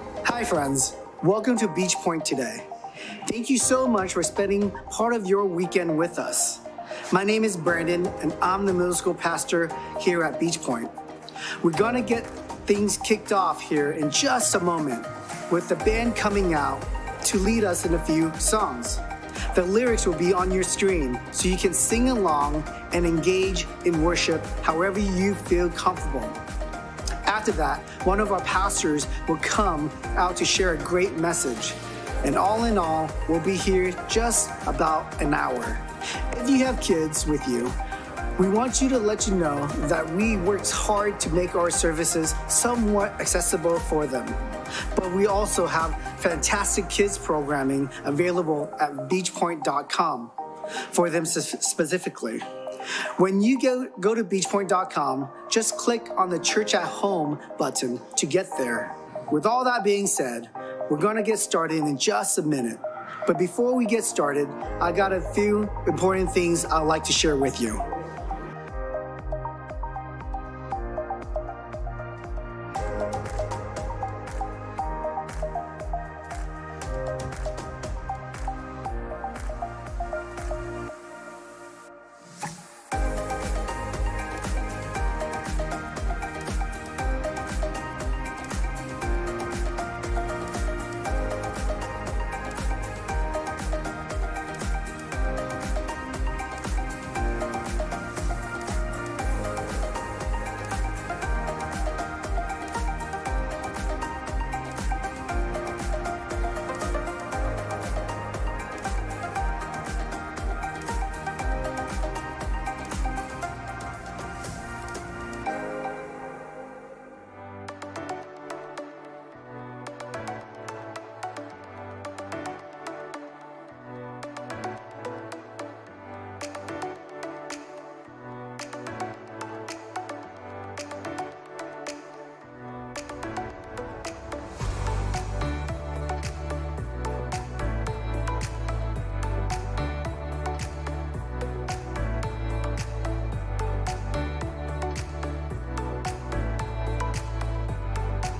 Hi friends, welcome to Beach Point today. Thank you so much for spending part of your weekend with us. My name is Brandon and I'm the middle school pastor here at Beach Point. We're gonna get things kicked off here in just a moment with the band coming out to lead us in a few songs. The lyrics will be on your screen so you can sing along and engage in worship however you feel comfortable. After that, one of our pastors will come out to share a great message. And all in all, we'll be here just about an hour. If you have kids with you, we want you to let you know that we worked hard to make our services somewhat accessible for them. But we also have fantastic kids programming available at beachpoint.com for them specifically. When you go to beachpoint.com, just click on the Church at Home button to get there. With all that being said, we're gonna get started in just a minute. But before we get started, I got a few important things I'd like to share with you.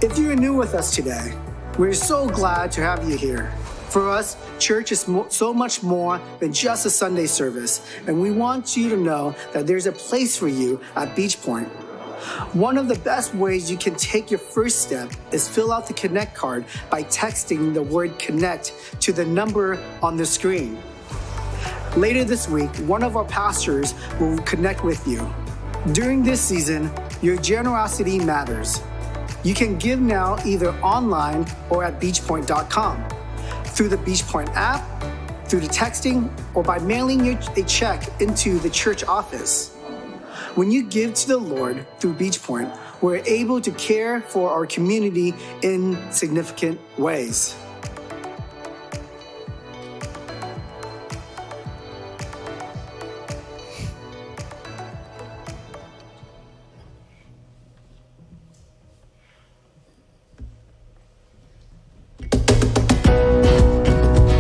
If you're new with us today, we're so glad to have you here. For us, church is so much more than just a Sunday service, and we want you to know that there's a place for you at Beach Point. One of the best ways you can take your first step is fill out the Connect card by texting the word Connect to the number on the screen. Later this week, one of our pastors will connect with you. During this season, your generosity matters. You can give now either online or at beachpoint.com, through the Beachpoint app, through the texting, or by mailing a check into the church office. When you give to the Lord through Beachpoint, we're able to care for our community in significant ways.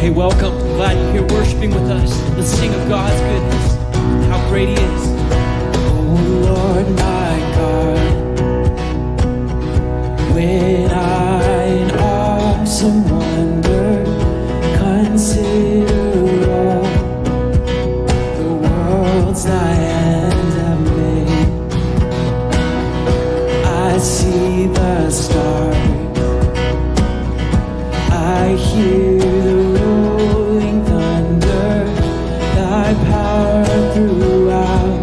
Hey, welcome. Glad you're here worshiping with us. Let's sing of God's goodness, how great He is. Oh Lord, my God, when I in awesome wonder consider all the worlds thy hands have made, I see the stars, I hear the rolling thunder, thy power throughout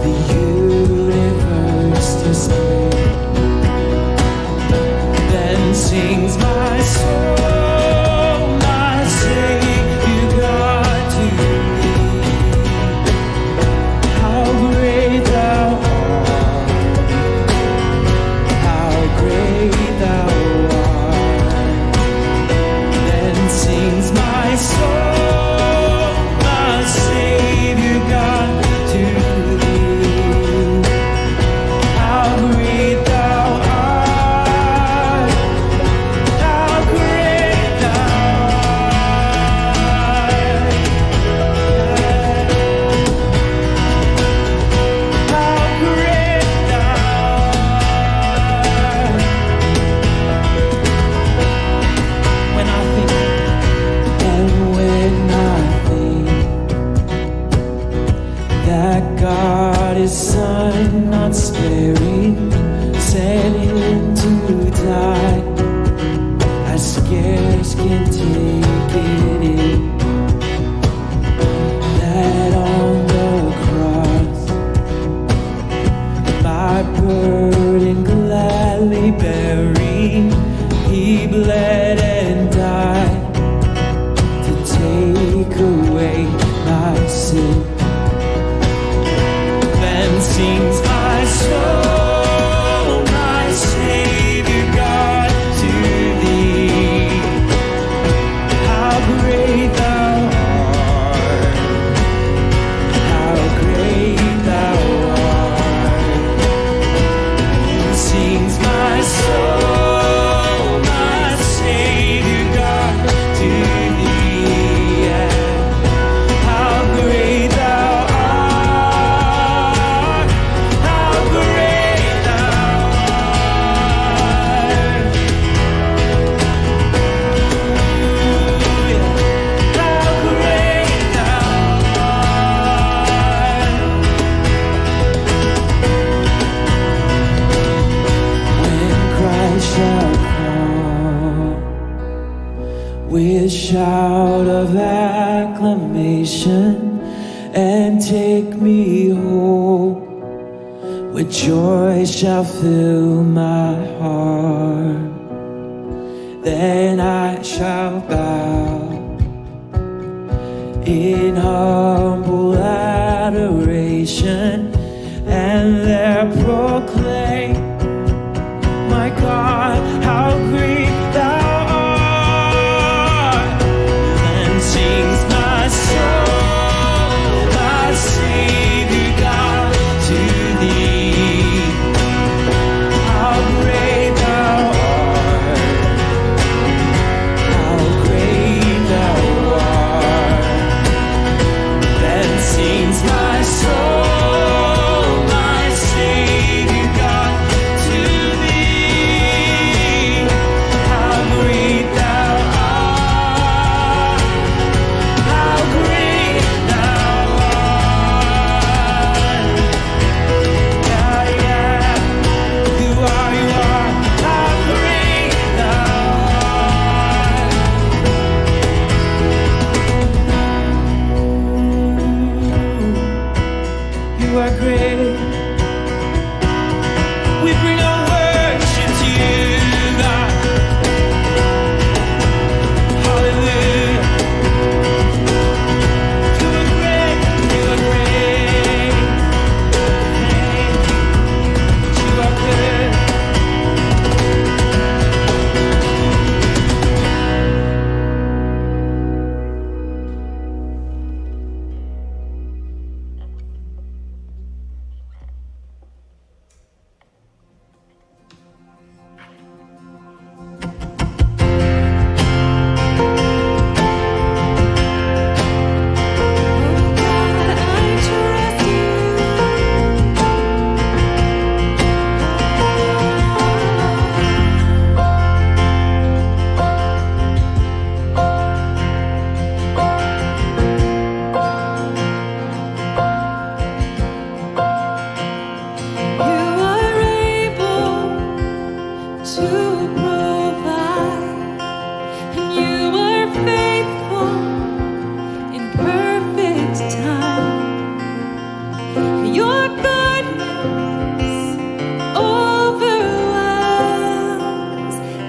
the universe display. Then sings my soul, my Savior God to thee. How great thou art, how great thou art. with shout of acclamation and take me home. With joy shall fill my heart. Then I shall bow in humble adoration and there proclaim, my God, how great thou art. Then sings my soul, my Savior God, to thee. How great thou art, how great thou art. Then sings my soul, my Savior God, to thee. How great thou art, how great thou art. Yeah, yeah, you are, how great thou art. You are great. We bring our worship to you, God. Hallelujah. You are great. You are great. You are good. You are able to provide, and you are faithful in perfect time. Your goodness overwhelms.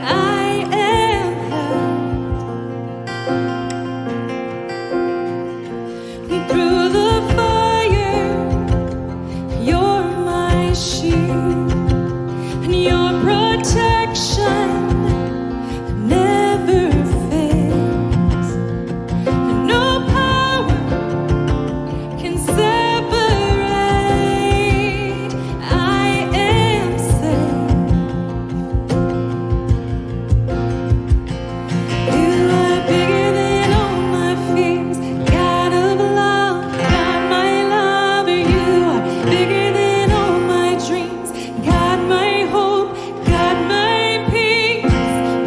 I am held through the fire. You're my shield, and your protection never fails. And no power can separate. I am safe. You are bigger than all my fears, God of love, God my lover. You are bigger than all my dreams, God my hope, God my peace.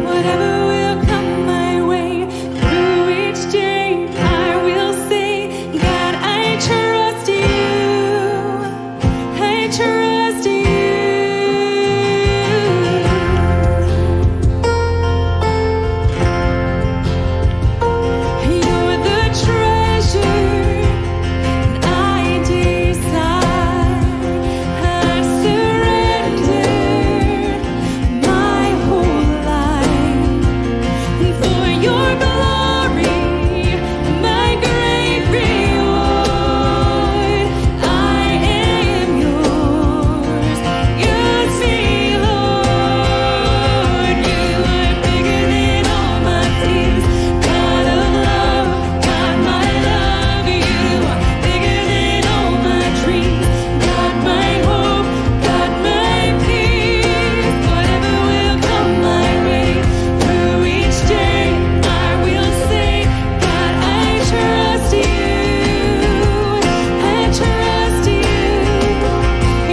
Whatever will come my way through each day, I will say, God, I trust you. I trust you. You're the treasure I desire. I surrender my whole life, and for your glory, my great reward. I am yours. Use me, Lord. You are bigger than all my fears, God of love, God my love. You are bigger than all my dreams, God my hope, God my peace. Whatever will come my way through each day, I will say, God, I trust you. I trust you.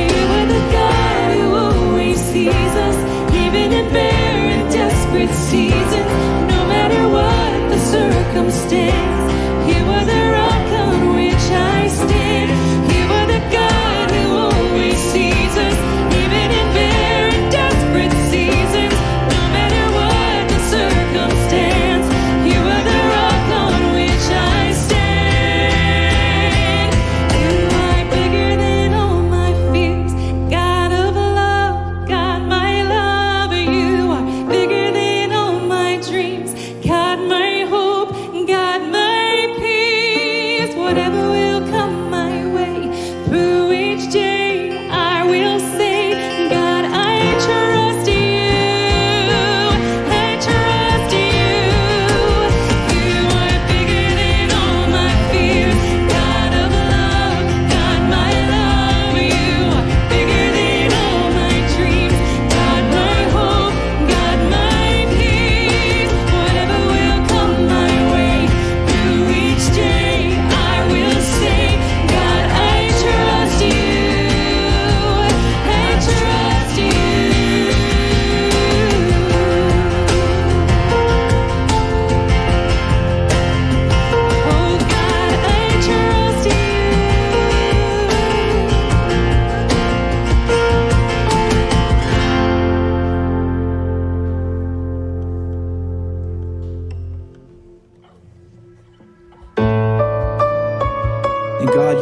You are the God who always sees us, even in barren, desperate seasons. No matter what the circumstance, you are the rock on which I stand. You are the God who always sees us, even in barren, desperate seasons. No matter what the circumstance, you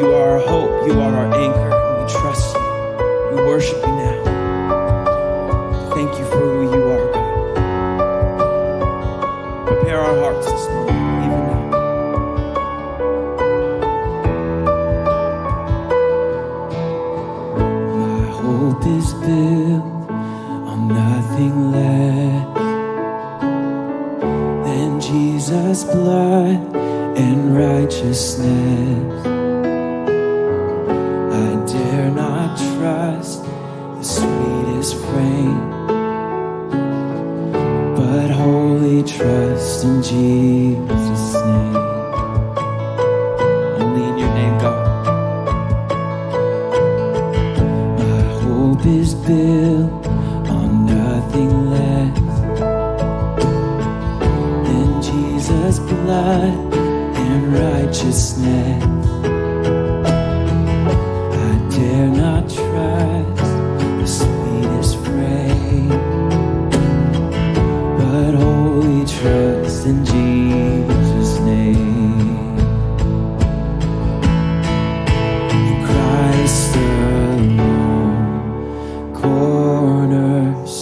You are our hope. You are our anchor. And we trust you. We worship you now. Thank you for who you are, God. Prepare our hearts this morning, even now. My hope is built on nothing less than Jesus' blood and righteousness. I dare not trust the sweetest frame, but wholly trust in Jesus' name. Only in your name, God. My hope is built on nothing less than Jesus' blood and righteousness. I dare not trust the sweetest frame, but wholly trust in Jesus' name. In Christ alone, cornerstone,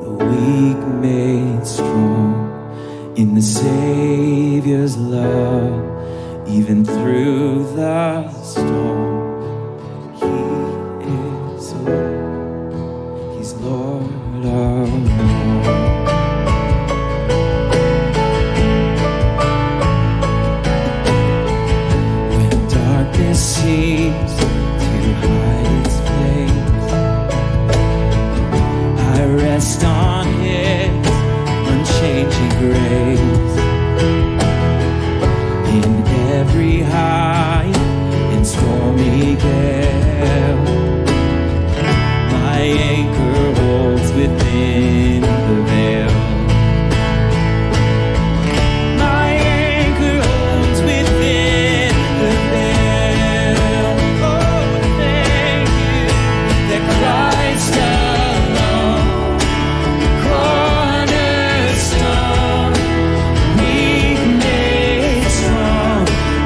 the weak made strong, in the Savior's love, even through the storm. He is Lord, He's Lord of all. When darkness seems to hide its face, I rest on His unchanging grace. In every high and stormy gale, my anchor holds within the veil. My anchor holds within the veil. Oh, thank you that Christ alone, cornerstone, weak made strong,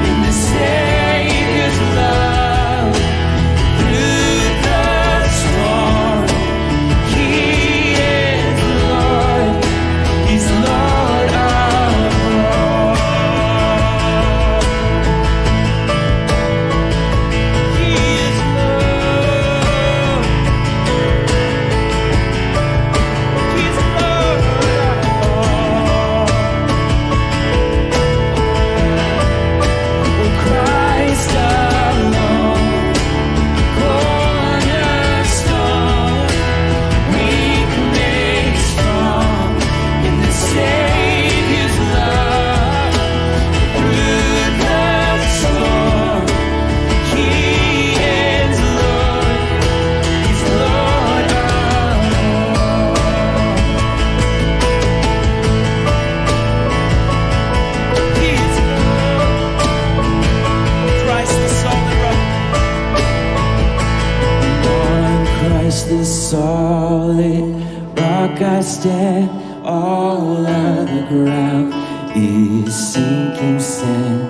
in the Savior's love, through the storm. He is Lord, He's Lord of all. He is Lord, He's Lord of all. Oh, Christ alone, cornerstone, weak made strong, in the Savior's love, through the storm. He is Lord, He's Lord of all. He is Lord, Christ the solid rock. On Christ the solid rock I stand, all other ground is sinking sand.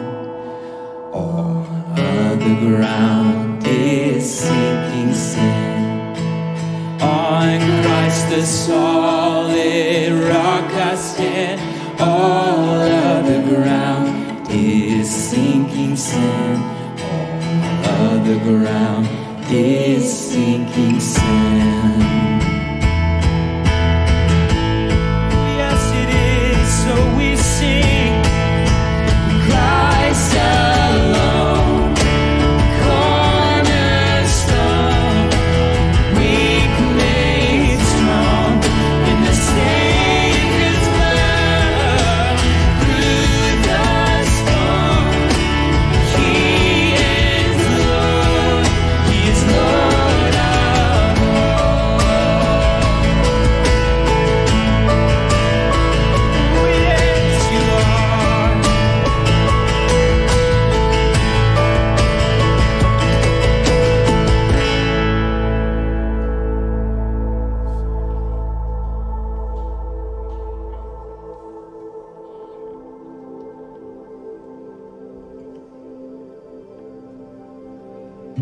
All other ground is sinking sand. On Christ the solid rock I stand, all other ground is sinking sand. All other ground is sinking sand. Yes, it is. So we sing, Christ alone, cornerstone, weak made strong, in the Savior's love, through the storm. He is Lord, He is Lord of all. We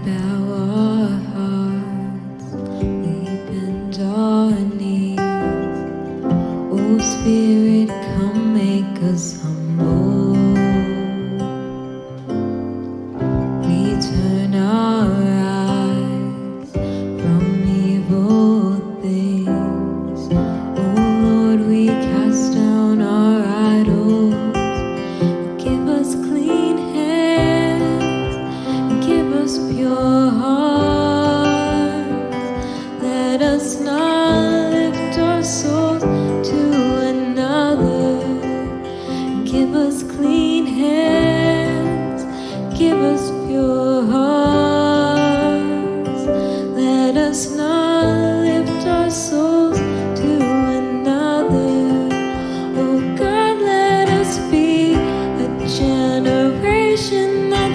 bow our hearts, we bend our knees. Oh Spirit, come make us humble. We turn our eyes from evil things. Oh Lord, we cast down our idols. Give us clean hands, give us pure hearts. Let us not lift our souls to another. Give us clean hands, give us pure hearts. Let us not lift our souls to another. Oh God, let us be a generation that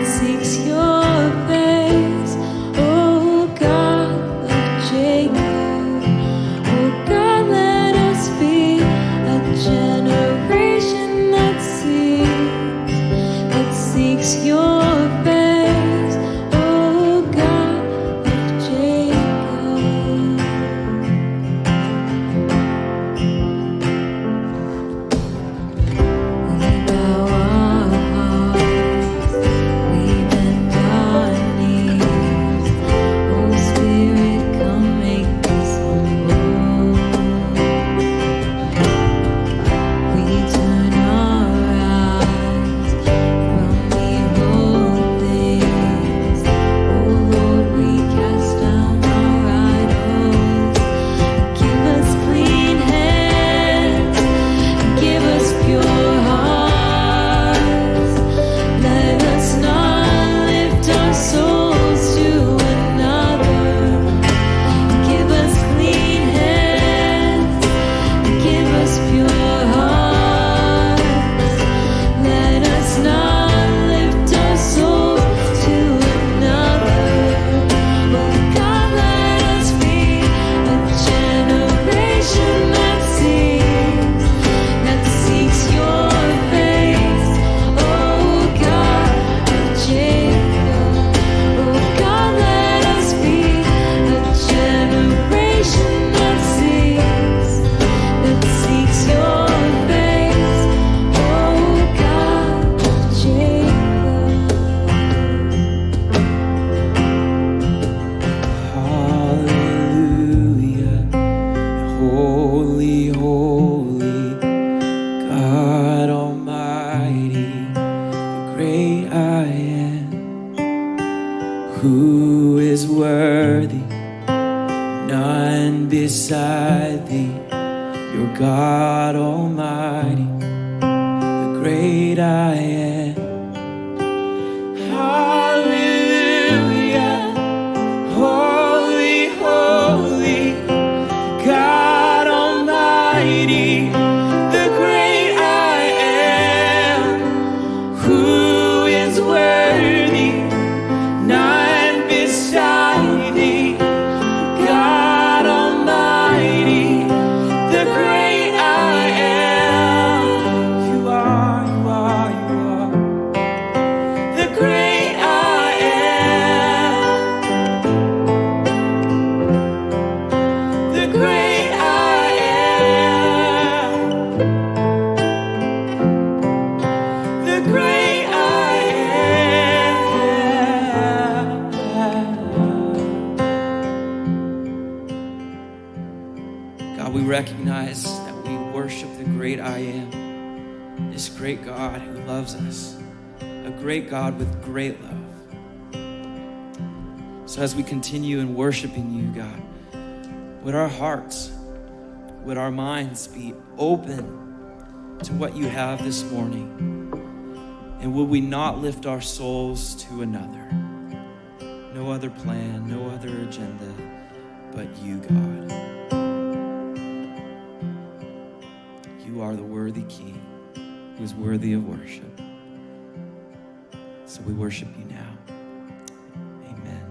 seeks your face. Oh God of Jacob. Oh God, let us be a generation that seeks your face. Oh God of Jacob. We bow our hearts, we bend our knees. Oh Spirit, come make us humble. We turn our eyes from evil things. Oh Lord, we cast down our idols. Give us clean hands, give us pure hearts. Let us not lift our souls to another. Give us clean hands, give us pure hearts. Let us not lift our souls to another. Oh God, let us be a generation that seeks your face. Oh God of Jacob. Oh God, let us be a generation that seeks your face. Oh God of Jacob. Hallelujah. Holy, holy, God Almighty, the great I am. Who is worthy? None beside thee. You're God Almighty, the great I am. Hallelujah. Holy, holy, God Almighty, the great I am. Who is worthy? None beside thee. God Almighty, the great I am. You are, you are, you are. The great I am. The great I am. The great I am. God, we recognize that we worship the great I am, this great God who loves us, a great God with great love. So as we continue in worshiping you, God, would our hearts, would our minds be open to what you have this morning? And would we not lift our souls to another? No other plan, no other agenda, but you, God. You are the worthy King who is worthy of worship. So we worship you now. Amen.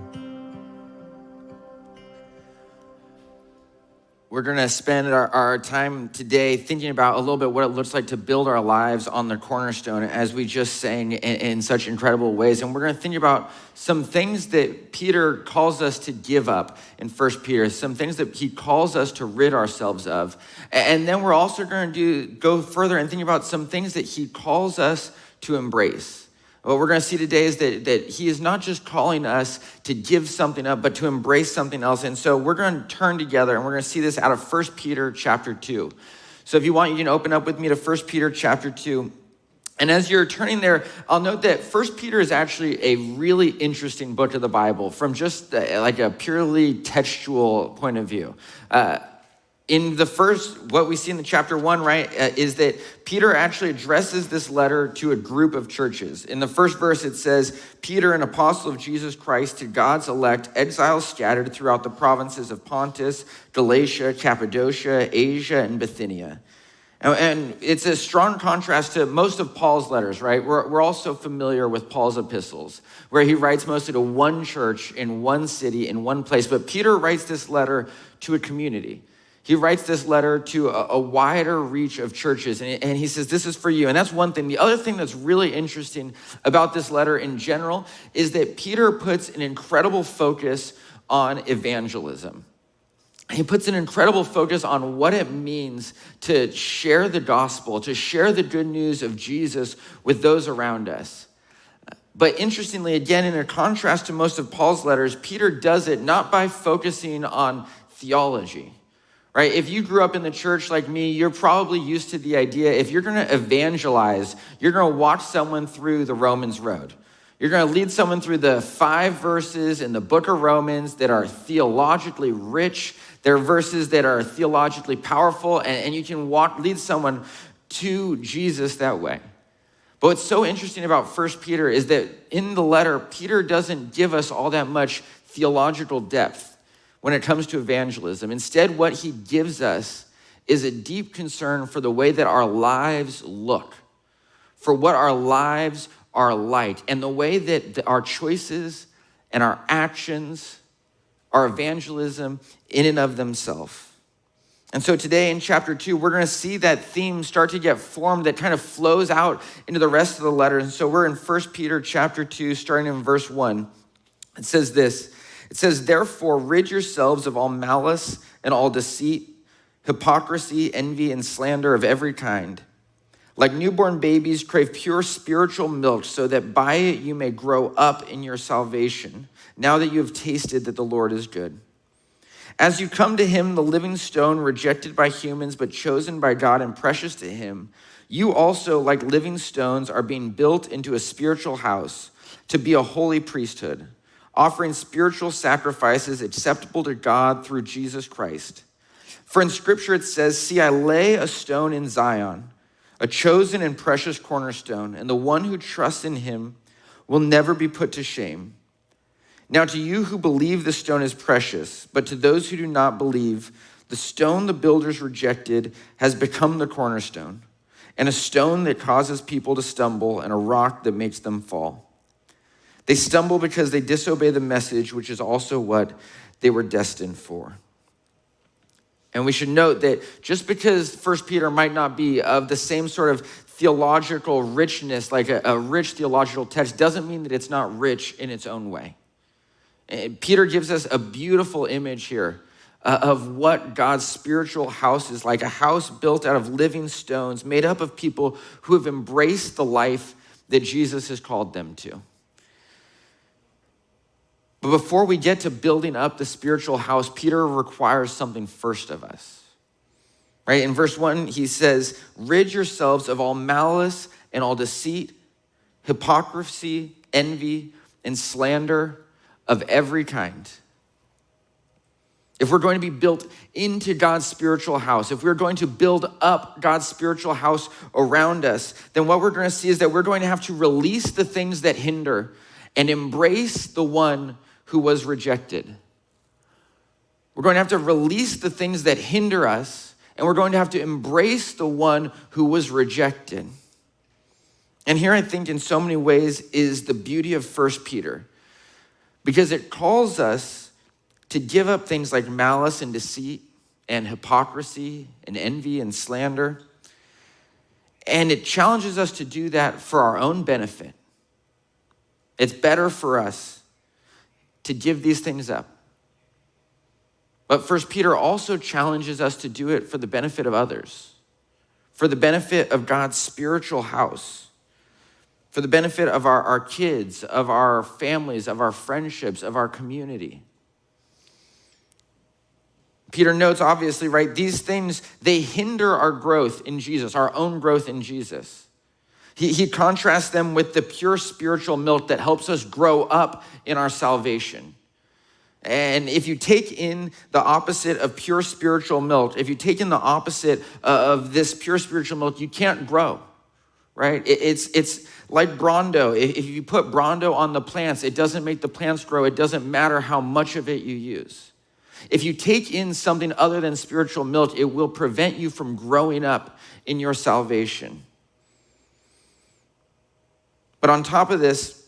We're going to spend our time today thinking about a little bit what it looks like to build our lives on the cornerstone, as we just sang in such incredible ways. And we're going to think about some things that Peter calls us to give up in 1 Peter, some things that he calls us to rid ourselves of. And then we're also going to go further and think about some things that he calls us to embrace. What we're going to see today is that he is not just calling us to give something up, but to embrace something else. And so we're going to turn together and we're going to see this out of 1 Peter chapter 2. So if you want, you can open up with me to 1 Peter chapter 2. And as you're turning there, I'll note that 1 Peter is actually a really interesting book of the Bible from just like a purely textual point of view. In the first, what we see in the chapter 1, right, is that Peter actually addresses this letter to a group of churches. In the first verse, it says, Peter, an apostle of Jesus Christ, to God's elect, exiles scattered throughout the provinces of Pontus, Galatia, Cappadocia, Asia, and Bithynia. And it's a strong contrast to most of Paul's letters, right? We're also familiar with Paul's epistles, where he writes mostly to one church in one city, in one place. But Peter writes this letter to a community. He writes this letter to a wider reach of churches, and he says, this is for you. And that's one thing. The other thing that's really interesting about this letter in general is that Peter puts an incredible focus on evangelism. He puts an incredible focus on what it means to share the gospel, to share the good news of Jesus with those around us. But interestingly, again, in a contrast to most of Paul's letters, Peter does it not by focusing on theology. Right? If you grew up in the church like me, you're probably used to the idea, if you're going to evangelize, you're going to walk someone through the Romans road. You're going to lead someone through the 5 verses in the book of Romans that are theologically rich. They're verses that are theologically powerful, and you can lead someone to Jesus that way. But what's so interesting about 1 Peter is that in the letter, Peter doesn't give us all that much theological depth when it comes to evangelism. Instead, what he gives us is a deep concern for the way that our lives look, for what our lives are like, and the way that our choices and our actions are evangelism in and of themselves. And so today in chapter 2, we're going to see that theme start to get formed that kind of flows out into the rest of the letter. And so we're in 1 Peter chapter 2, starting in verse 1. It says this. It says, therefore, rid yourselves of all malice and all deceit, hypocrisy, envy, and slander of every kind. Like newborn babies, crave pure spiritual milk so that by it you may grow up in your salvation, now that you have tasted that the Lord is good. As you come to him, the living stone, rejected by humans, but chosen by God and precious to him, you also, like living stones, are being built into a spiritual house to be a holy priesthood, offering spiritual sacrifices acceptable to God through Jesus Christ. For in Scripture it says, see, I lay a stone in Zion, a chosen and precious cornerstone, and the one who trusts in him will never be put to shame. Now to you who believe the stone is precious, but to those who do not believe, the stone the builders rejected has become the cornerstone, and a stone that causes people to stumble, and a rock that makes them fall. They stumble because they disobey the message, which is also what they were destined for. And we should note that just because 1 Peter might not be of the same sort of theological richness, like a rich theological text, doesn't mean that it's not rich in its own way. And Peter gives us a beautiful image here of what God's spiritual house is like, a house built out of living stones, made up of people who have embraced the life that Jesus has called them to. But before we get to building up the spiritual house, Peter requires something first of us. Right? In verse 1, he says, rid yourselves of all malice and all deceit, hypocrisy, envy, and slander of every kind. If we're going to be built into God's spiritual house, if we're going to build up God's spiritual house around us, then what we're going to see is that we're going to have to release the things that hinder and embrace the one who was rejected. We're going to have to release the things that hinder us, and we're going to have to embrace the one who was rejected. And here I think in so many ways is the beauty of 1 Peter, because it calls us to give up things like malice and deceit and hypocrisy and envy and slander. And it challenges us to do that for our own benefit. It's better for us to give these things up. But 1 Peter also challenges us to do it for the benefit of others, for the benefit of God's spiritual house, for the benefit of our kids, of our families, of our friendships, of our community. Peter notes, obviously, right, these things, they hinder our growth in Jesus, our own growth in Jesus. He contrasts them with the pure spiritual milk that helps us grow up in our salvation. And if you take in the opposite of pure spiritual milk, if you take in the opposite of this pure spiritual milk, you can't grow, right? It's like Brondo. If you put Brondo on the plants, it doesn't make the plants grow. It doesn't matter how much of it you use. If you take in something other than spiritual milk, it will prevent you from growing up in your salvation. But on top of this,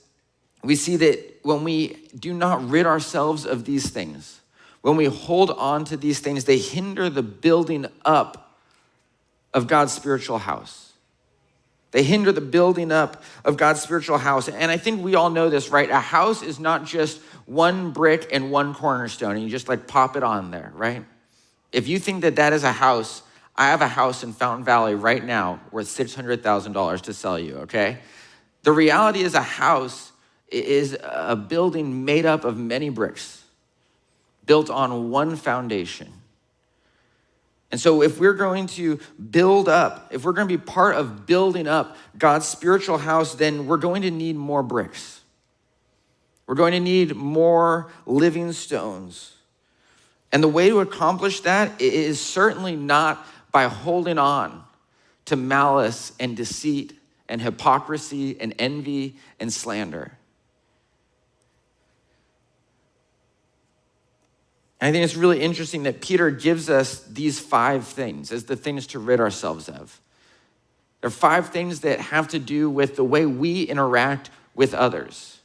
we see that when we do not rid ourselves of these things, when we hold on to these things, they hinder the building up of God's spiritual house. They hinder the building up of God's spiritual house. And I think we all know this, right? A house is not just one brick and one cornerstone, and you just like pop it on there, right? If you think that that is a house, I have a house in Fountain Valley right now worth $600,000 to sell you, okay? The reality is a house is a building made up of many bricks, built on one foundation. And so if we're going to build up, if we're going to be part of building up God's spiritual house, then we're going to need more bricks. We're going to need more living stones. And the way to accomplish that is certainly not by holding on to malice and deceit and hypocrisy and envy and slander. And I think it's really interesting that Peter gives us these 5 things as the things to rid ourselves of. There are 5 things that have to do with the way we interact with others.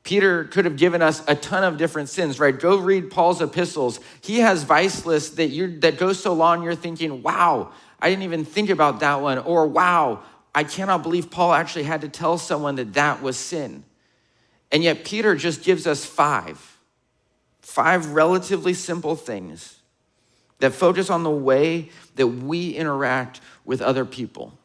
Peter could have given us a ton of different sins, right? Go read Paul's epistles. He has vice lists that go so long you're thinking, wow, I didn't even think about that one. Or wow, I cannot believe Paul actually had to tell someone that that was sin. And yet Peter just gives us 5 relatively simple things that focus on the way that we interact with other people.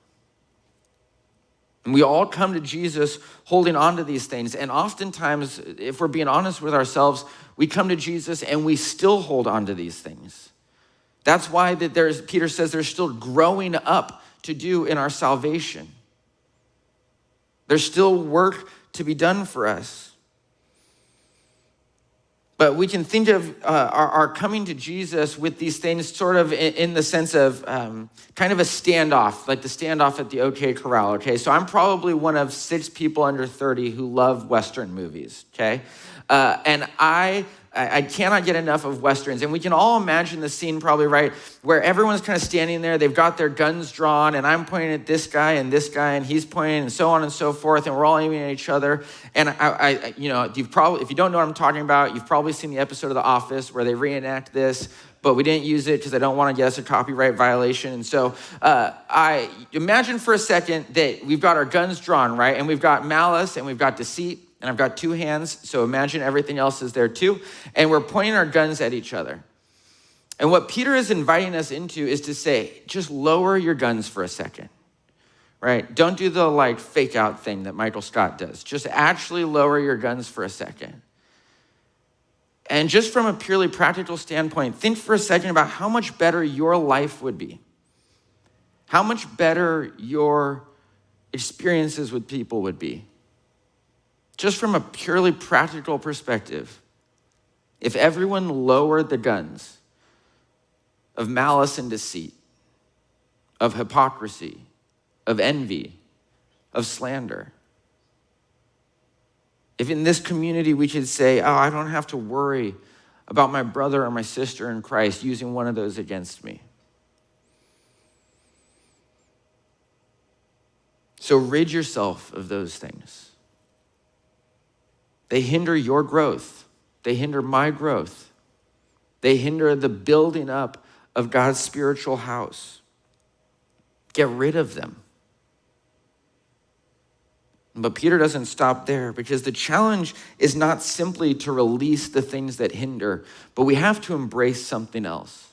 And we all come to Jesus holding on to these things. And oftentimes, if we're being honest with ourselves, we come to Jesus and we still hold on to these things. That's why Peter says there's still growing up to do in our salvation. There's still work to be done for us. But we can think of our coming to Jesus with these things sort of in the sense of kind of a standoff, like the standoff at the OK Corral, okay? So I'm probably one of 6 people under 30 who love Western movies, okay? And I cannot get enough of Westerns. And we can all imagine the scene probably, right, where everyone's kind of standing there, they've got their guns drawn, and I'm pointing at this guy, and he's pointing, and so on and so forth, and we're all aiming at each other. And if you don't know what I'm talking about, you've probably seen the episode of The Office where they reenact this, but we didn't use it because I don't want to get us a copyright violation. And so I imagine for a second that we've got our guns drawn, right? And we've got malice, and we've got deceit, and I've got 2 hands, so imagine everything else is there too. And we're pointing our guns at each other. And what Peter is inviting us into is to say, just lower your guns for a second, right? Don't do the fake out thing that Michael Scott does. Just actually lower your guns for a second. And just from a purely practical standpoint, think for a second about how much better your life would be. How much better your experiences with people would be. Just from a purely practical perspective, if everyone lowered the guns of malice and deceit, of hypocrisy, of envy, of slander, if in this community we could say, oh, I don't have to worry about my brother or my sister in Christ using one of those against me. So rid yourself of those things. They hinder your growth. They hinder my growth. They hinder the building up of God's spiritual house. Get rid of them. But Peter doesn't stop there, because the challenge is not simply to release the things that hinder, but we have to embrace something else.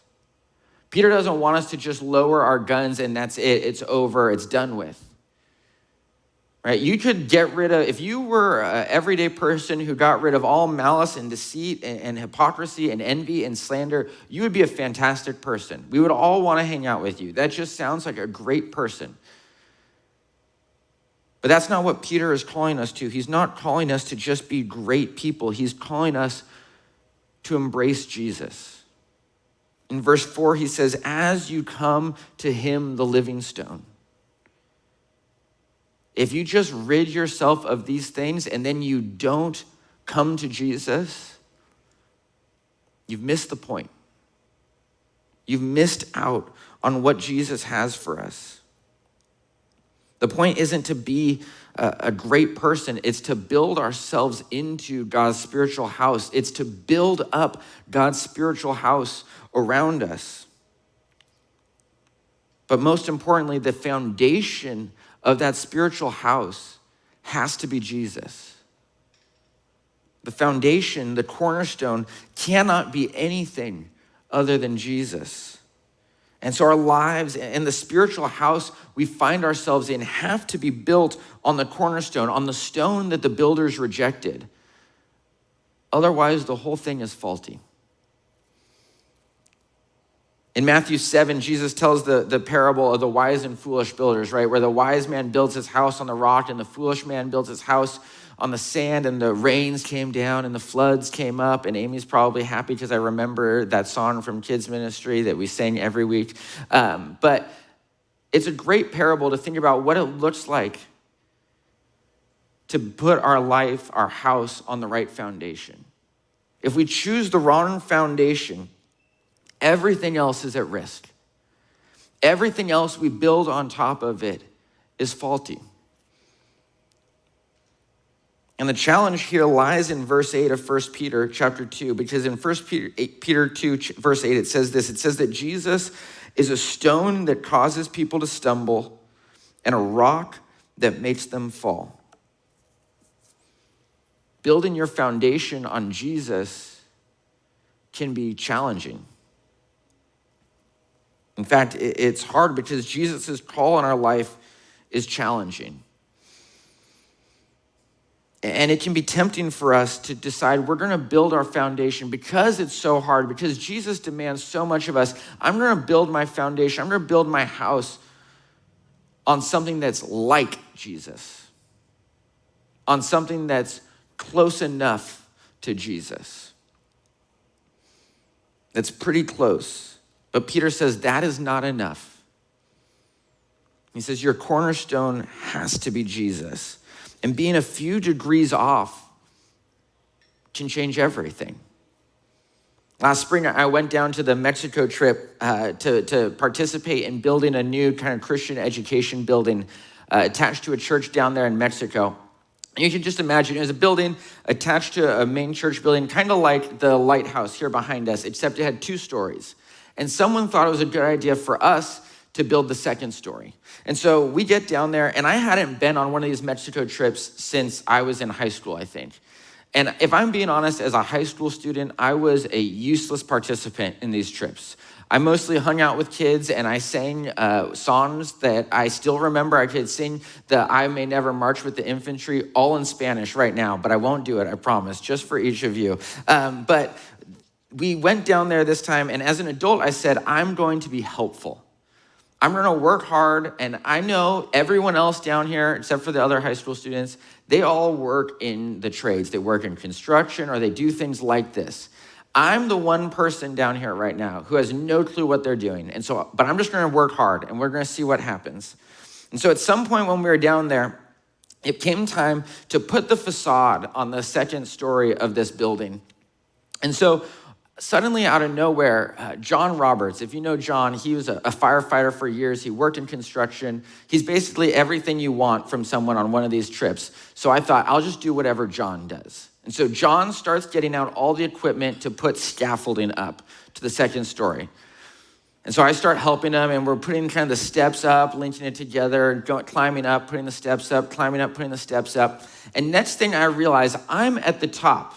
Peter doesn't want us to just lower our guns and that's it, it's over, it's done with. Right? You could get rid of, if you were an everyday person who got rid of all malice and deceit and hypocrisy and envy and slander, you would be a fantastic person. We would all want to hang out with you. That just sounds like a great person. But that's not what Peter is calling us to. He's not calling us to just be great people. He's calling us to embrace Jesus. In verse 4, he says, as you come to him, the living stone. If you just rid yourself of these things and then you don't come to Jesus, you've missed the point. You've missed out on what Jesus has for us. The point isn't to be a great person. It's to build ourselves into God's spiritual house. It's to build up God's spiritual house around us. But most importantly, the foundation of that spiritual house has to be Jesus. The foundation, the cornerstone, cannot be anything other than Jesus. And so our lives and the spiritual house we find ourselves in have to be built on the cornerstone, on the stone that the builders rejected. Otherwise, the whole thing is faulty. In Matthew 7, Jesus tells the parable of the wise and foolish builders, right? Where the wise man builds his house on the rock and the foolish man builds his house on the sand, and the rains came down and the floods came up. And Amy's probably happy because I remember that song from kids ministry that we sang every week. But it's a great parable to think about what it looks like to put our life, our house on the right foundation. If we choose the wrong foundation, everything else is at risk. Everything else we build on top of it is faulty. And the challenge here lies in verse 8 of 1 Peter chapter 2, because in 1 Peter 2, verse 8, it says this. It says that Jesus is a stone that causes people to stumble and a rock that makes them fall. Building your foundation on Jesus can be challenging. In fact, it's hard because Jesus' call in our life is challenging. And it can be tempting for us to decide we're going to build our foundation because it's so hard, because Jesus demands so much of us. I'm going to build my foundation. I'm going to build my house on something that's like Jesus, on something that's close enough to Jesus. That's pretty close. But Peter says that is not enough. He says your cornerstone has to be Jesus. And being a few degrees off can change everything. Last spring, I went down to the Mexico trip to participate in building a new kind of Christian education building attached to a church down there in Mexico. And you can just imagine it was a building attached to a main church building, kind of like the lighthouse here behind us, except it had 2 stories. And someone thought it was a good idea for us to build the 2nd story. And so we get down there, and I hadn't been on one of these Mexico trips since I was in high school, I think. And if I'm being honest, as a high school student, I was a useless participant in these trips. I mostly hung out with kids, and I sang songs that I still remember. I could sing the I May Never March with the Infantry, all in Spanish right now, but I won't do it, I promise, just for each of you. But we went down there this time, and as an adult, I said, I'm going to be helpful. I'm going to work hard, and I know everyone else down here, except for the other high school students, they all work in the trades. They work in construction, or they do things like this. I'm the one person down here right now who has no clue what they're doing. And so, but I'm just going to work hard, and we're going to see what happens. And so at some point when we were down there, it came time to put the facade on the 2nd story of this building. And so suddenly out of nowhere, John Roberts, if you know John, he was a firefighter for years. He worked in construction. He's basically everything you want from someone on one of these trips. So I thought, I'll just do whatever John does. And so John starts getting out all the equipment to put scaffolding up to the second story. And so I start helping him, and we're putting kind of the steps up, linking it together, climbing up, putting the steps up, climbing up, putting the steps up. And next thing I realize, I'm at the top.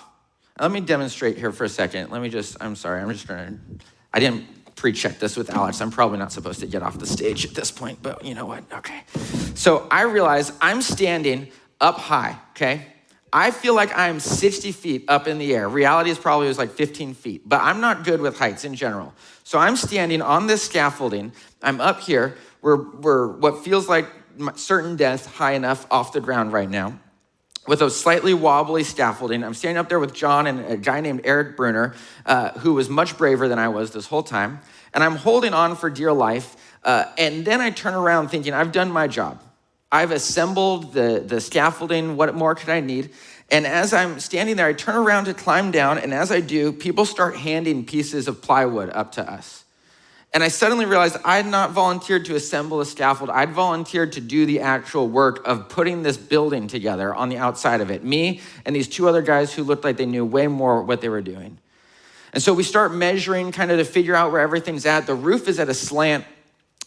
Let me demonstrate here for a second. I didn't pre-check this with Alex. I'm probably not supposed to get off the stage at this point, but you know what? Okay. So I realize I'm standing up high, okay? I feel like I'm 60 feet up in the air. Reality is probably was like 15 feet, but I'm not good with heights in general. So I'm standing on this scaffolding. I'm up here. We're what feels like certain death high enough off the ground right now with a slightly wobbly scaffolding. I'm standing up there with John and a guy named Eric Bruner, who was much braver than I was this whole time. And I'm holding on for dear life. And then I turn around thinking, I've done my job. I've assembled the scaffolding. What more could I need? And as I'm standing there, I turn around to climb down. And as I do, people start handing pieces of plywood up to us. And I suddenly realized I had not volunteered to assemble a scaffold. I'd volunteered to do the actual work of putting this building together on the outside of it. Me and these two other guys who looked like they knew way more what they were doing. And so we start measuring kind of to figure out where everything's at. The roof is at a slant.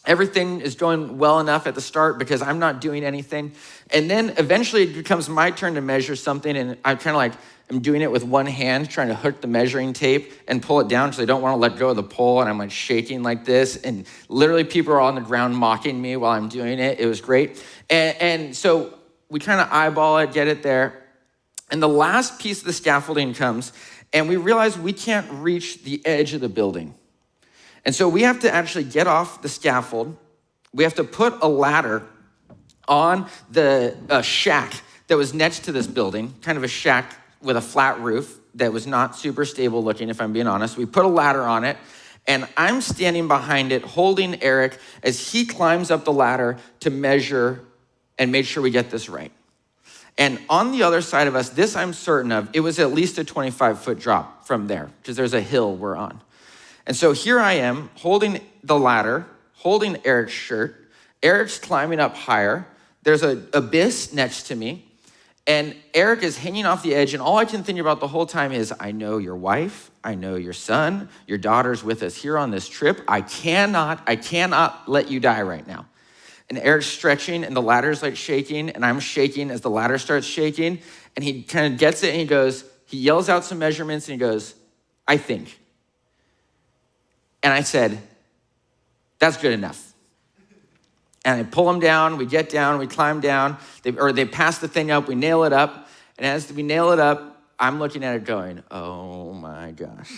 Everything is going well enough at the start because I'm not doing anything. And then eventually it becomes my turn to measure something, and I'm kind of like, I'm doing it with one hand, trying to hook the measuring tape and pull it down because I don't want to let go of the pole, and I'm like shaking like this, and literally people are on the ground mocking me while I'm doing it. It was great. And so we kind of eyeball it, get it there, and the last piece of the scaffolding comes, and we realize we can't reach the edge of the building. And so we have to actually get off the scaffold. We have to put a ladder on the shack that was next to this building, kind of a shack with a flat roof that was not super stable looking, if I'm being honest. We put a ladder on it, and I'm standing behind it, holding Eric as he climbs up the ladder to measure and make sure we get this right. And on the other side of us, this I'm certain of, it was at least a 25-foot drop from there because there's a hill we're on. And so here I am holding the ladder, holding Eric's shirt. Eric's climbing up higher. There's an abyss next to me. And Eric is hanging off the edge. And all I can think about the whole time is, I know your wife. I know your son. Your daughter's with us here on this trip. I cannot let you die right now. And Eric's stretching and the ladder's like shaking. And I'm shaking as the ladder starts shaking. And he kind of gets it and he yells out some measurements and he goes, I think. And I said, that's good enough. And I pull him down, we get down, we climb down, they pass the thing up, we nail it up. And as we nail it up, I'm looking at it going, oh my gosh.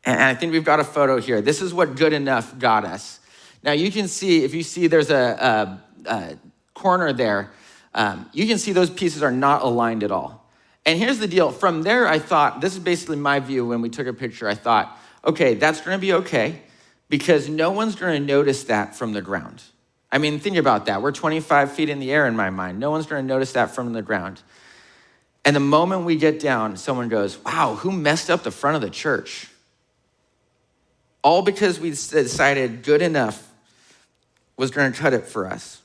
And I think we've got a photo here. This is what good enough got us. Now you can see, if you see there's a corner there, you can see those pieces are not aligned at all. And here's the deal. From there, I thought, this is basically my view when we took a picture, I thought, okay, that's gonna be okay because no one's gonna notice that from the ground. I mean, think about that. We're 25 feet in the air in my mind. No one's gonna notice that from the ground. And the moment we get down, someone goes, wow, who messed up the front of the church? All because we decided good enough was gonna cut it for us.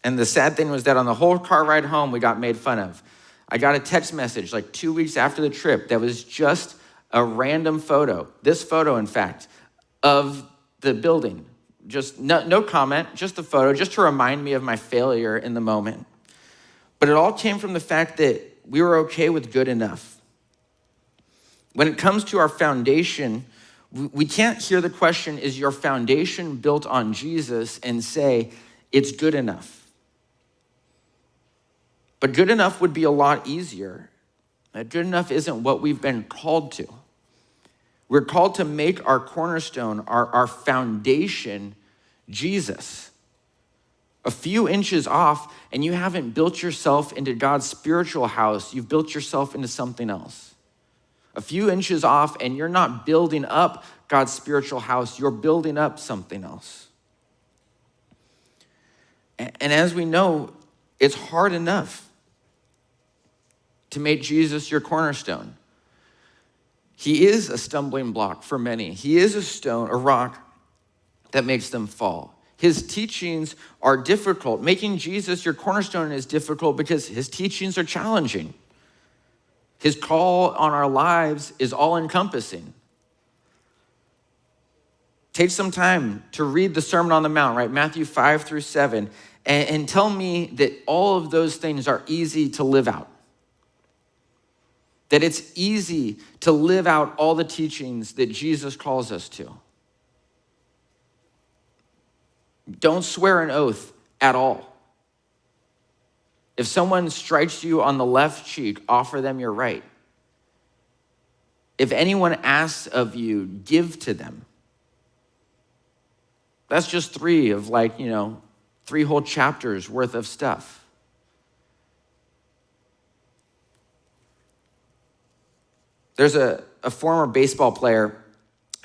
And the sad thing was that on the whole car ride home, we got made fun of. I got a text message like 2 weeks after the trip that was just a random photo, this photo, in fact, of the building. Just no comment, just a photo, just to remind me of my failure in the moment. But it all came from the fact that we were okay with good enough. When it comes to our foundation, we can't hear the question, is your foundation built on Jesus, and say, it's good enough. But good enough would be a lot easier. Good enough isn't what we've been called to. We're called to make our cornerstone, our foundation, Jesus. A few inches off, and you haven't built yourself into God's spiritual house. You've built yourself into something else. A few inches off, and you're not building up God's spiritual house. You're building up something else. And as we know, it's hard enough to make Jesus your cornerstone. He is a stumbling block for many. He is a stone, a rock that makes them fall. His teachings are difficult. Making Jesus your cornerstone is difficult because his teachings are challenging. His call on our lives is all-encompassing. Take some time to read the Sermon on the Mount, right? Matthew 5 through 7, and tell me that all of those things are easy to live out. That it's easy to live out all the teachings that Jesus calls us to. Don't swear an oath at all. If someone strikes you on the left cheek, offer them your right. If anyone asks of you, give to them. That's just 3 of 3 whole chapters worth of stuff. There's a former baseball player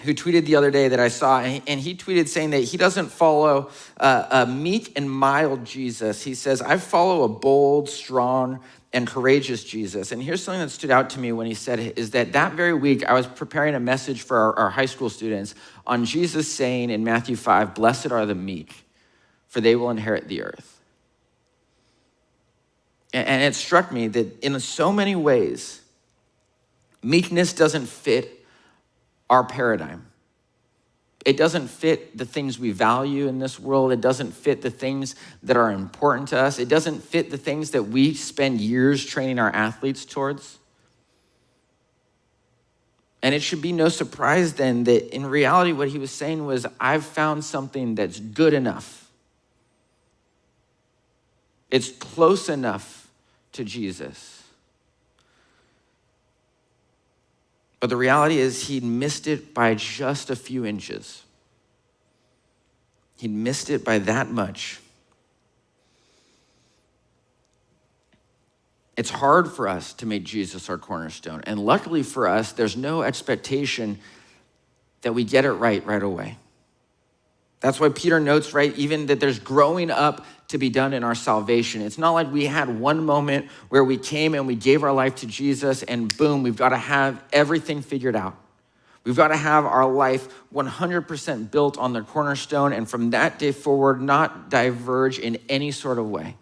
who tweeted the other day that I saw, and he tweeted saying that he doesn't follow a meek and mild Jesus. He says, I follow a bold, strong, and courageous Jesus. And here's something that stood out to me when he said it, is that very week I was preparing a message for our high school students on Jesus saying in Matthew 5, blessed are the meek, for they will inherit the earth. And it struck me that in so many ways, meekness doesn't fit our paradigm. It doesn't fit the things we value in this world. It doesn't fit the things that are important to us. It doesn't fit the things that we spend years training our athletes towards. And it should be no surprise then that in reality what he was saying was, I've found something that's good enough. It's close enough to Jesus. But the reality is he'd missed it by just a few inches. He'd missed it by that much. It's hard for us to make Jesus our cornerstone. And luckily for us, there's no expectation that we get it right away. That's why Peter notes, right, even that there's growing up to be done in our salvation. It's not like we had one moment where we came and we gave our life to Jesus and boom, we've got to have everything figured out. We've got to have our life 100% built on the cornerstone and from that day forward, not diverge in any sort of way.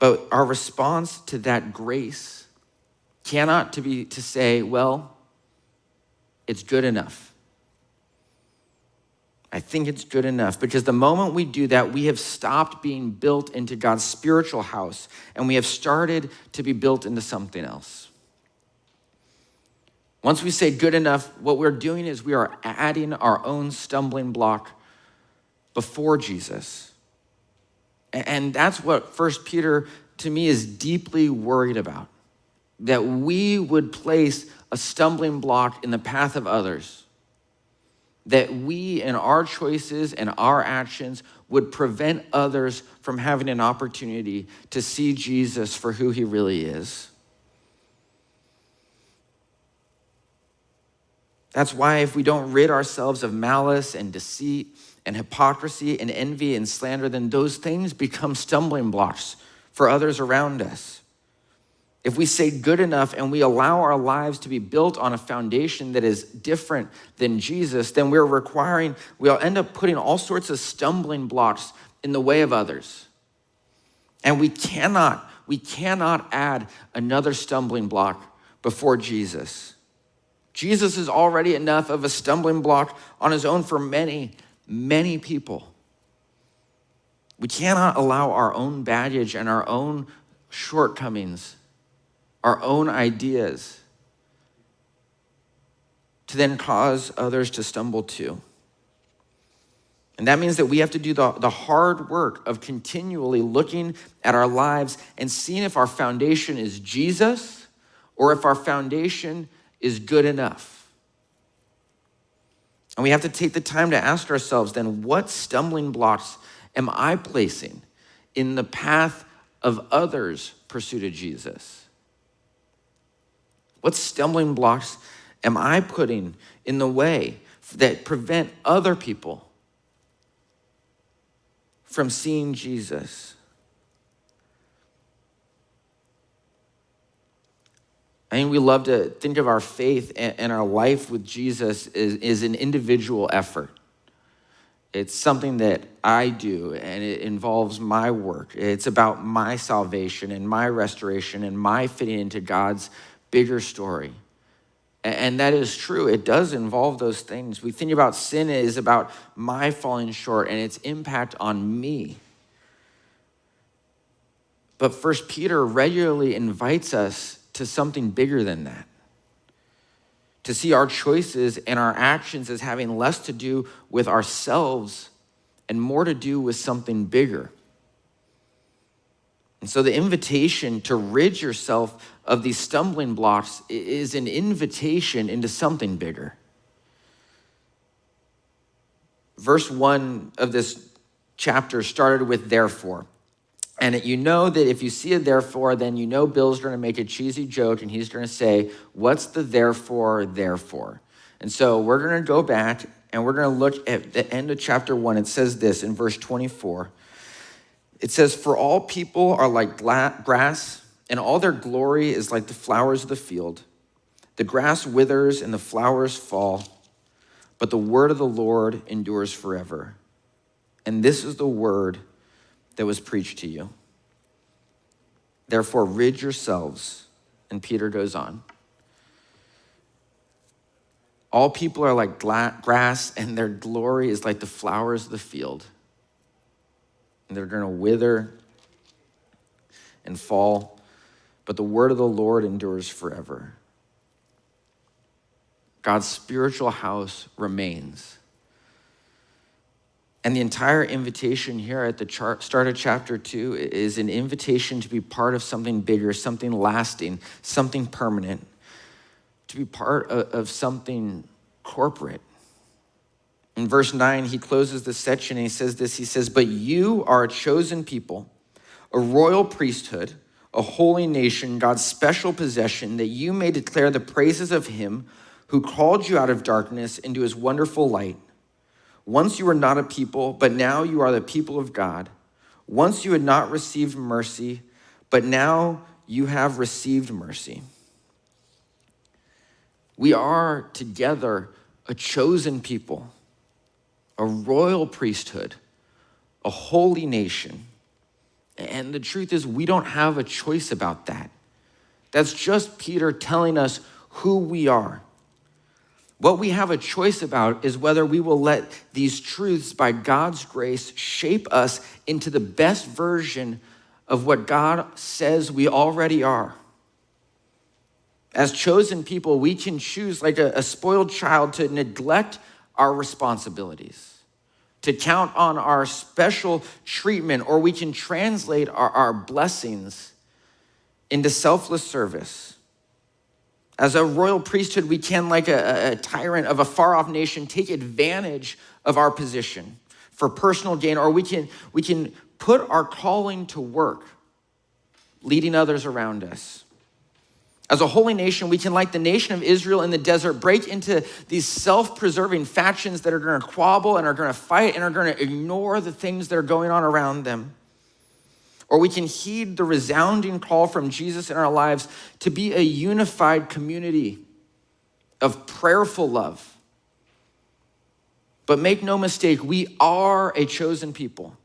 But our response to that grace cannot to say, well, it's good enough. I think it's good enough, because the moment we do that, we have stopped being built into God's spiritual house and we have started to be built into something else. Once we say good enough, what we're doing is we are adding our own stumbling block before Jesus. And that's what 1 Peter, to me, is deeply worried about. That we would place a stumbling block in the path of others. That we, in our choices and our actions, would prevent others from having an opportunity to see Jesus for who he really is. That's why if we don't rid ourselves of malice and deceit and hypocrisy and envy and slander, then those things become stumbling blocks for others around us. If we say good enough and we allow our lives to be built on a foundation that is different than Jesus, then we'll end up putting all sorts of stumbling blocks in the way of others. And we cannot add another stumbling block before Jesus. Jesus is already enough of a stumbling block on his own for many, many people. We cannot allow our own baggage and our own shortcomings, our own ideas, to then cause others to stumble too. And that means that we have to do the hard work of continually looking at our lives and seeing if our foundation is Jesus or if our foundation is good enough. And we have to take the time to ask ourselves then, what stumbling blocks am I placing in the path of others' pursuit of Jesus? What stumbling blocks am I putting in the way that prevent other people from seeing Jesus? I mean, we love to think of our faith and our life with Jesus is an individual effort. It's something that I do, and it involves my work. It's about my salvation and my restoration and my fitting into God's bigger story. And that is true. It does involve those things. We think about sin is about my falling short and its impact on me. But 1 Peter regularly invites us to something bigger than that. To see our choices and our actions as having less to do with ourselves and more to do with something bigger. And so the invitation to rid yourself of these stumbling blocks is an invitation into something bigger. Verse 1 of this chapter started with therefore. And you know that if you see a therefore, then you know Bill's going to make a cheesy joke and he's going to say, what's the therefore? And so we're going to go back and we're going to look at the end of chapter 1. It says this in verse 24. It says, for all people are like grass, and all their glory is like the flowers of the field. The grass withers and the flowers fall, but the word of the Lord endures forever. And this is the word that was preached to you. Therefore, rid yourselves. And Peter goes on. All people are like grass, and their glory is like the flowers of the field. And they're going to wither and fall, but the word of the Lord endures forever. God's spiritual house remains. And the entire invitation here at the start of chapter 2 is an invitation to be part of something bigger, something lasting, something permanent, to be part of something corporate. In verse 9, he closes this section and he says this. He says, but you are a chosen people, a royal priesthood, a holy nation, God's special possession, that you may declare the praises of him who called you out of darkness into his wonderful light. Once you were not a people, but now you are the people of God. Once you had not received mercy, but now you have received mercy. We are together a chosen people, a royal priesthood, a holy nation. And the truth is, we don't have a choice about that. That's just Peter telling us who we are. What we have a choice about is whether we will let these truths by God's grace shape us into the best version of what God says we already are. As chosen people, we can choose, like a spoiled child, to neglect our responsibilities, to count on our special treatment, or we can translate our blessings into selfless service. As a royal priesthood, we can, like a tyrant of a far-off nation, take advantage of our position for personal gain, or we can put our calling to work, leading others around us. As a holy nation, we can, like the nation of Israel in the desert, break into these self-preserving factions that are going to squabble and are going to fight and are going to ignore the things that are going on around them. Or we can heed the resounding call from Jesus in our lives to be a unified community of prayerful love. But make no mistake, we are a chosen people.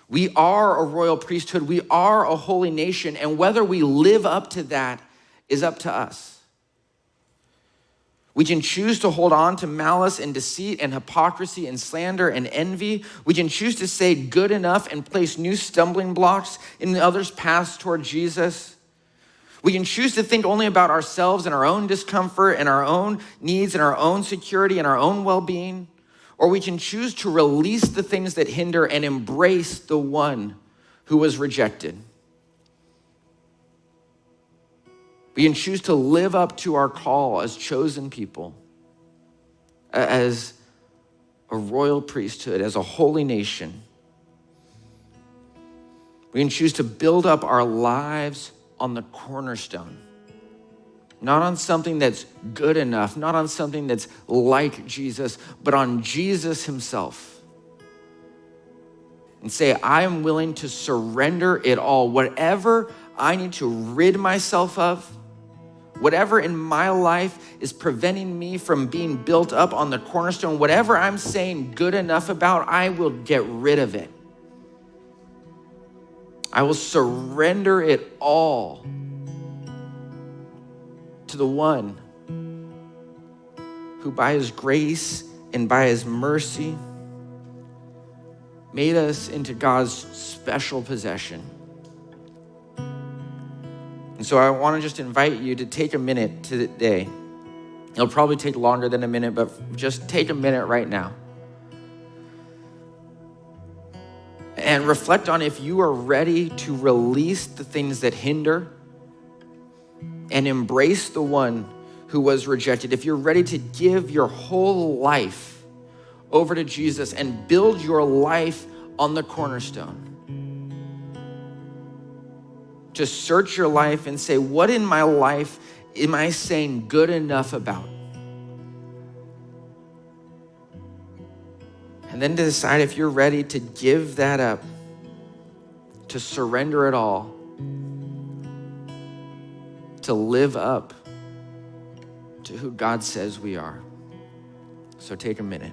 We are a royal priesthood. We are a holy nation. And whether we live up to that is up to us. We can choose to hold on to malice and deceit and hypocrisy and slander and envy. We can choose to say good enough and place new stumbling blocks in others' paths toward Jesus. We can choose to think only about ourselves and our own discomfort and our own needs and our own security and our own well-being. Or we can choose to release the things that hinder and embrace the one who was rejected. We can choose to live up to our call as chosen people, as a royal priesthood, as a holy nation. We can choose to build up our lives on the cornerstone, not on something that's good enough, not on something that's like Jesus, but on Jesus himself. And say, I am willing to surrender it all, whatever I need to rid myself of, Whatever in my life is preventing me from being built up on the cornerstone, whatever I'm saying good enough about, I will get rid of it. I will surrender it all to the one who by his grace and by his mercy made us into God's special possession. And so I want to just invite you to take a minute today. It'll probably take longer than a minute, but just take a minute right now. And reflect on if you are ready to release the things that hinder and embrace the one who was rejected. If you're ready to give your whole life over to Jesus and build your life on the cornerstone. To search your life and say, what in my life am I saying good enough about? And then to decide if you're ready to give that up, to surrender it all, to live up to who God says we are. So take a minute.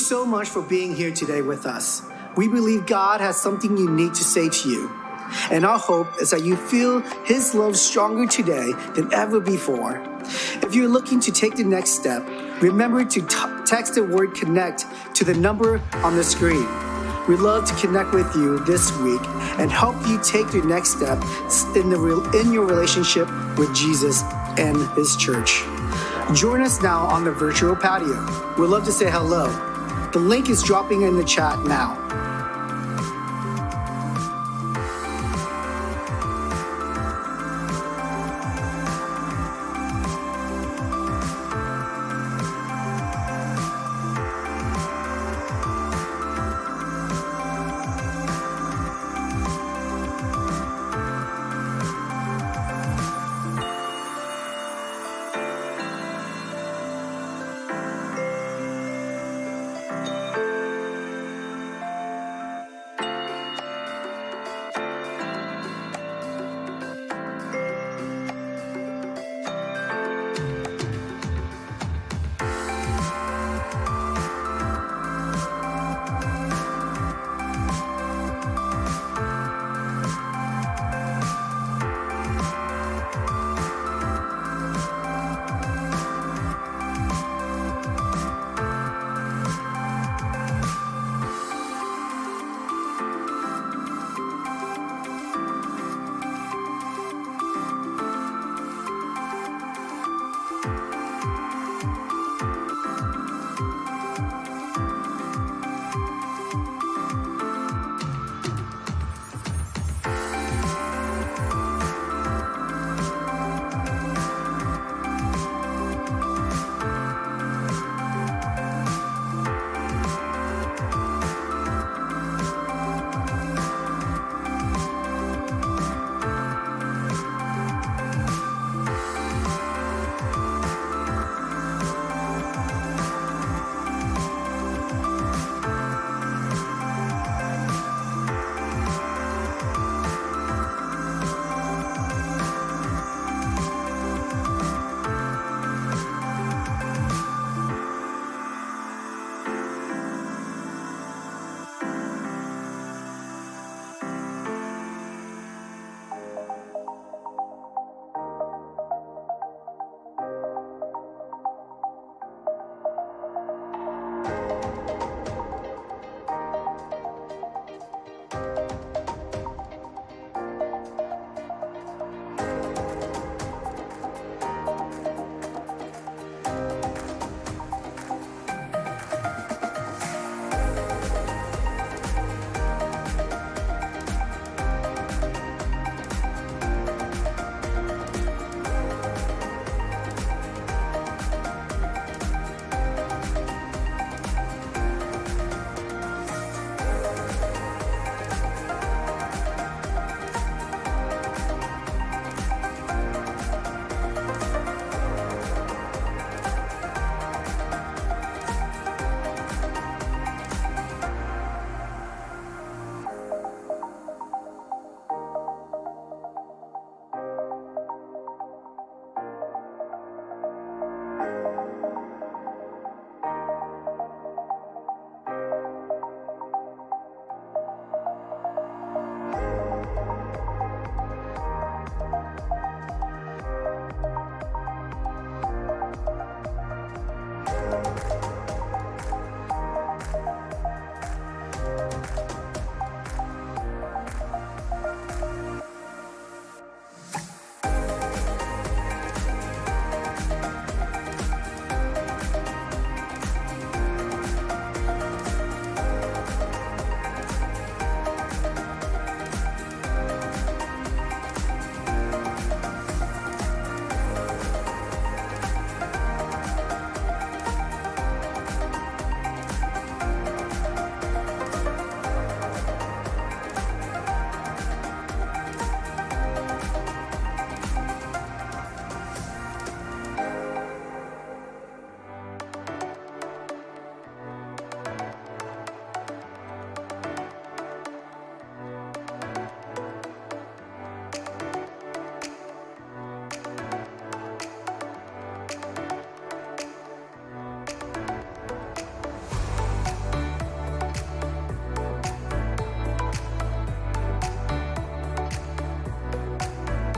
so much for being here today with us. We believe God has something unique to say to you. And our hope is that you feel His love stronger today than ever before. If you're looking to take the next step, remember to text the word CONNECT to the number on the screen. We'd love to connect with you this week and help you take your next step in your relationship with Jesus and His church. Join us now on the virtual patio. We'd love to say hello. The link is dropping in the chat now.